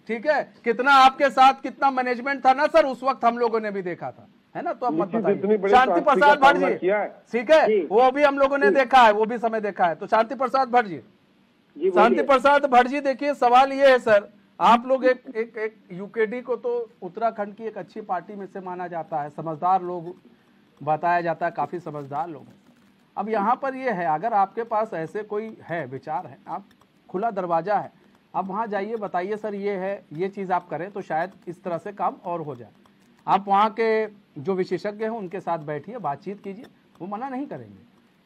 ठीक है, कितना आपके साथ कितना मैनेजमेंट था ना सर, उस वक्त हम लोगों ने भी देखा था, है ना। तो अब मत बताइए। शांति प्रसाद भट्ट जी, ठीक है, वो भी हम लोगों ने देखा है, वो भी समय देखा है। तो शांति प्रसाद भट्ट जी, शांति प्रसाद भट्ट जी, देखिए सवाल ये है सर, आप लोग एक यूकेडी को तो उत्तराखंड की एक अच्छी पार्टी में से माना जाता है, समझदार लोग बताया जाता है, काफी समझदार लोग हैं। अब यहाँ पर ये है, अगर आपके पास ऐसे कोई है विचार है, आप खुला दरवाजा है, आप वहाँ जाइए, बताइए सर ये है, ये चीज़ आप करें तो शायद इस तरह से काम और हो जाए। आप वहाँ के जो विशेषज्ञ हैं उनके साथ बैठिए, बातचीत कीजिए, वो मना नहीं करेंगे,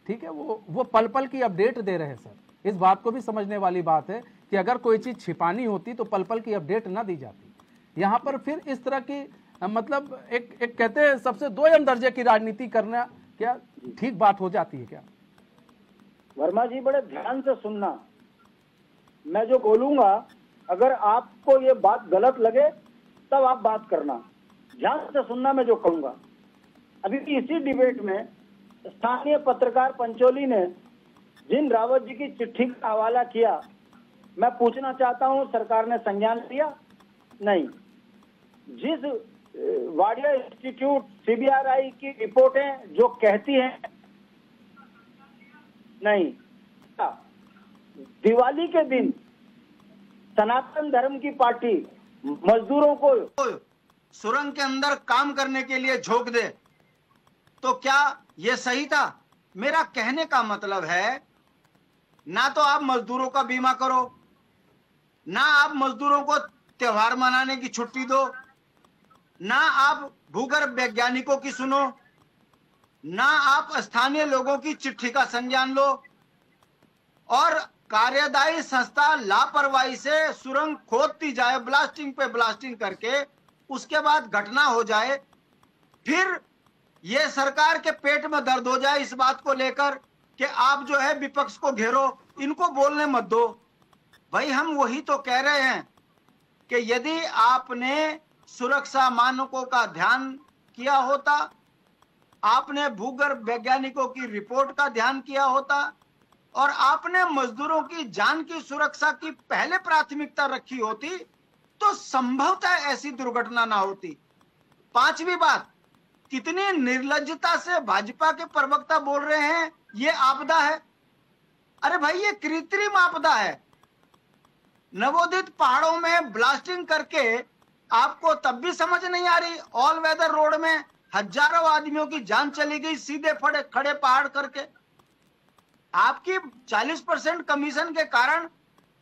ठीक है। वो पल पल की अपडेट दे रहे हैं सर। इस बात को भी समझने वाली बात है कि अगर कोई चीज़ छिपानी होती तो पल पल की अपडेट ना दी जाती। यहाँ पर फिर इस तरह की मतलब एक कहते हैं सबसे दोयम दर्जे की राजनीति करना क्या ठीक बात हो जाती है क्या? वर्मा जी, बड़े ध्यान से सुनना, मैं जो बोलूंगा अगर आपको ये बात गलत लगे तब आप बात करना, ध्यान से सुनना मैं जो कहूंगा। अभी इसी डिबेट में स्थानीय पत्रकार पंचोली ने जिन रावत जी की चिट्ठी का हवाला किया, मैं पूछना चाहता हूं सरकार ने संज्ञान लिया? नहीं। जिस वाडिया इंस्टीट्यूट सीबीआरआई की रिपोर्टें जो कहती हैं, नहीं। दिवाली के दिन सनातन धर्म की पार्टी मजदूरों को सुरंग के अंदर काम करने के लिए झोंक दे, तो क्या यह सही था? मेरा कहने का मतलब है, ना तो आप मजदूरों का बीमा करो, ना आप मजदूरों को त्योहार मनाने की छुट्टी दो, ना आप भूगर्भ वैज्ञानिकों की सुनो, ना आप स्थानीय लोगों की चिट्ठी का संज्ञान लो, और कार्यदायी संस्था लापरवाही से सुरंग खोदती जाए, ब्लास्टिंग पे ब्लास्टिंग करके, उसके बाद घटना हो जाए, फिर ये सरकार के पेट में दर्द हो जाए इस बात को लेकर कि आप जो है विपक्ष को घेरो, इनको बोलने मत दो। भाई हम वही तो कह रहे हैं कि यदि आपने सुरक्षा मानकों का ध्यान किया होता, आपने भूगर्भ वैज्ञानिकों की रिपोर्ट का ध्यान किया होता, और आपने मजदूरों की जान की सुरक्षा की पहले प्राथमिकता रखी होती, तो संभवतः ऐसी दुर्घटना ना होती। पांचवी बात, कितनी निर्लज्जता से भाजपा के प्रवक्ता बोल रहे हैं ये आपदा है। अरे भाई ये कृत्रिम आपदा है। नवोदित पहाड़ों में ब्लास्टिंग करके आपको तब भी समझ नहीं आ रही? ऑल वेदर रोड में हजारों आदमियों की जान चली गई सीधे खड़े पहाड़ करके। आपकी 40% कमीशन के कारण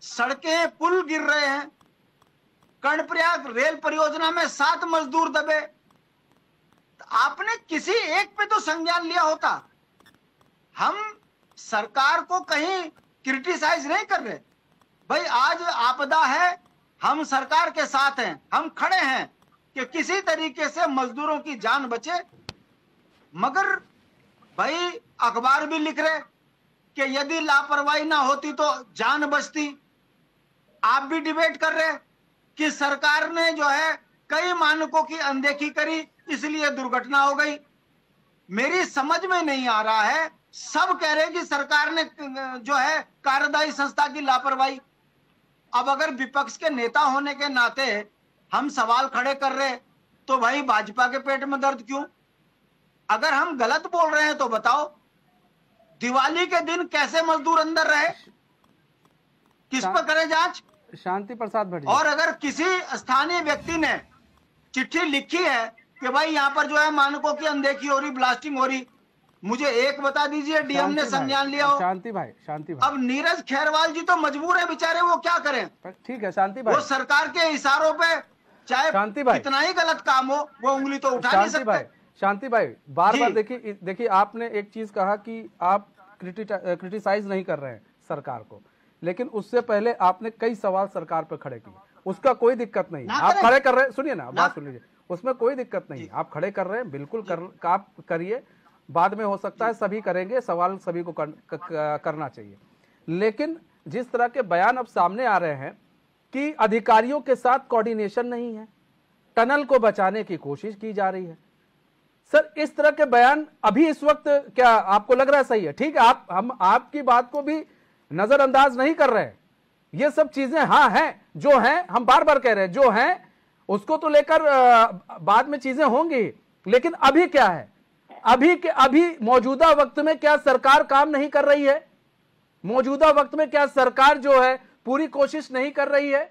सड़कें पुल गिर रहे हैं। कर्णप्रयाग रेल परियोजना में 7 मजदूर दबे। आपने किसी एक पे तो संज्ञान लिया होता। हम सरकार को कहीं क्रिटिसाइज नहीं कर रहे भाई, आज आपदा है, हम सरकार के साथ हैं, हम खड़े हैं कि किसी तरीके से मजदूरों की जान बचे। मगर भाई अखबार भी लिख रहे कि यदि लापरवाही ना होती तो जान बचती। आप भी डिबेट कर रहे कि सरकार ने जो है कई मानकों की अनदेखी करी इसलिए दुर्घटना हो गई। मेरी समझ में नहीं आ रहा है, सब कह रहे कि सरकार ने जो है कार्यदायी संस्था की लापरवाही। अब अगर विपक्ष के नेता होने के नाते हम सवाल खड़े कर रहे तो भाई भाजपा के पेट में दर्द क्यों? अगर हम गलत बोल रहे हैं तो बताओ, दिवाली के दिन कैसे मजदूर अंदर रहे, किस पर करें जांच? शांति प्रसाद भट्ट। और अगर किसी स्थानीय व्यक्ति ने चिट्ठी लिखी है कि भाई यहाँ पर जो है मानकों की अनदेखी हो रही, ब्लास्टिंग हो रही, मुझे एक बता दीजिए डीएम ने संज्ञान लिया हो। शांति भाई, शांति भाई, अब नीरज खैरवाल जी तो मजबूर है बेचारे, वो क्या करें? ठीक है शांति भाई, वो सरकार के इशारों पे चाहे शांति भाई कितना ही गलत काम हो वो उंगली तो उठा नहीं सकते। शांति भाई बार बार देखिए आपने एक चीज कहा कि आप क्रिटिसाइज नहीं कर रहे हैं सरकार को, लेकिन उससे पहले आपने कई सवाल सरकार पर खड़े किए। उसका कोई दिक्कत नहीं, आप खड़े कर रहे हैं, सुनिए ना बात सुन लीजिए, उसमें कोई दिक्कत नहीं, आप खड़े कर रहे हैं, बिल्कुल आप करिए, बाद में हो सकता है सभी करेंगे, सवाल सभी को करना चाहिए। लेकिन जिस तरह के बयान अब सामने आ रहे हैं कि अधिकारियों के साथ कोऑर्डिनेशन नहीं है, टनल को बचाने की कोशिश की जा रही है, सर इस तरह के बयान अभी इस वक्त क्या आपको लग रहा है सही है? ठीक है, हम आपकी बात को भी नजरअंदाज नहीं कर रहे हैं, ये सब चीजें हाँ हैं, जो हैं, हम बार बार कह रहे हैं, जो हैं उसको तो लेकर बाद में चीजें होंगी, लेकिन अभी क्या है, अभी मौजूदा वक्त में क्या सरकार काम नहीं कर रही है? मौजूदा वक्त में क्या सरकार जो है पूरी कोशिश नहीं कर रही है?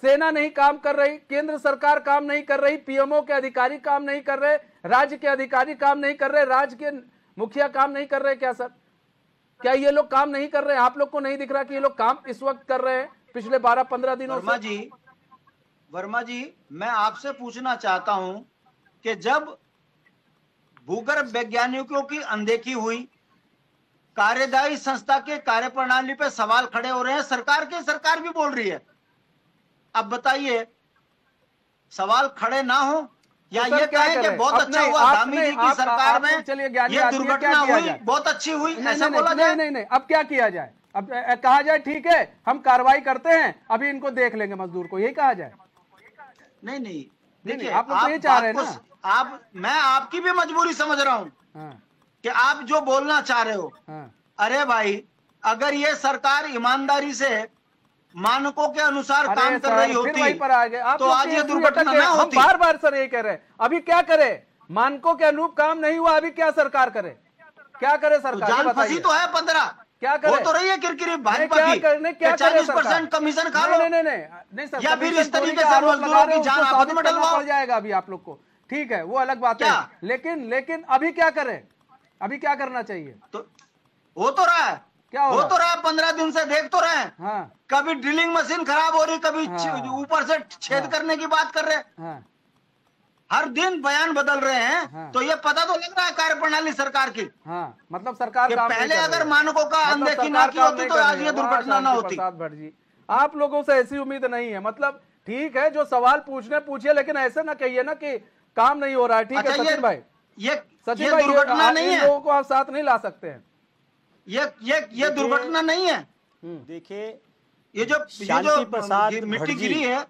सेना नहीं काम कर रही, केंद्र सरकार काम नहीं कर रही, पीएमओ के अधिकारी काम नहीं कर रहे, राज्य के अधिकारी काम नहीं कर रहे, राज्य के मुखिया काम नहीं कर रहे क्या सर? क्या ये लोग काम नहीं कर रहे? आप लोग को नहीं दिख रहा कि ये लोग काम इस वक्त कर रहे हैं पिछले 12-15 दिनों से? वर्मा जी, मैं आपसे पूछना चाहता हूं कि जब भूगर्भ वैज्ञानिकों की अनदेखी हुई, कार्यदायी संस्था के कार्यप्रणाली पे सवाल खड़े हो रहे हैं, सरकार भी बोल रही है, अब बताइए सवाल खड़े ना हो या तो ये कहें कि बहुत अच्छा हुआ धामी जी की सरकार में ये दुर्घटना हुई, बहुत अच्छी हुई, ऐसा बोला जाए? नहीं, अब क्या किया जाए? अब कहा जाए ठीक है हम कार्रवाई करते हैं, अभी इनको देख लेंगे मजदूर को, यही कहा जाए? नहीं, देखिए आप लोग तो ये चाह रहे हैं ना। मैं आपकी भी मजबूरी समझ रहा हूं कि आप जो बोलना चाह रहे हो। अरे भाई, अगर ये सरकार ईमानदारी से मानकों के अनुसार काम कर रही होती पर आ गए तो आज ये दुर्घटना ना होती। बार बार सर ये कह रहे हैं, अभी क्या करे? मानकों के अनुरूप काम नहीं हुआ, अभी क्या सरकार करे? क्या करे सरकार? जान फंसी तो है 15, क्या करे? वो तो रही है किरकिरी भाजपा की, 40% कमीशन खा लो। नहीं सर, या फिर इस तरीके से मजदूरों की जान आफत में डलवाओ। पड़ जाएगा अभी आप लोग को, ठीक है, वो अलग बात है, लेकिन अभी क्या करे? अभी क्या करना चाहिए? तो हो तो रहा है, क्या हो तो रहा है, 15 दिन से देख तो रहे हैं। हाँ। कभी ड्रिलिंग मशीन खराब हो रही, कभी ऊपर से छेद करने की बात कर रहे हैं, हर दिन बयान बदल रहे हैं। तो ये पता तो लग रहा है कार्यप्रणाली सरकार की। मतलब सरकार पहले अगर मानकों का अनदेखी ना की होती तो आज ये दुर्घटना ना होती। भट्ट जी, आप लोगों से ऐसी उम्मीद नहीं है, मतलब ठीक है जो सवाल पूछिए, लेकिन ऐसे ना कहिए ना कि काम नहीं हो रहा है। ठीक है सचिन भाई, सचिन भाई, दुर्घटना नहीं है, लोगों को आप साथ नहीं ला सकते हैं। ये दुर्घटना नहीं है। देखिए, ये जो मिट्टी गिरी है,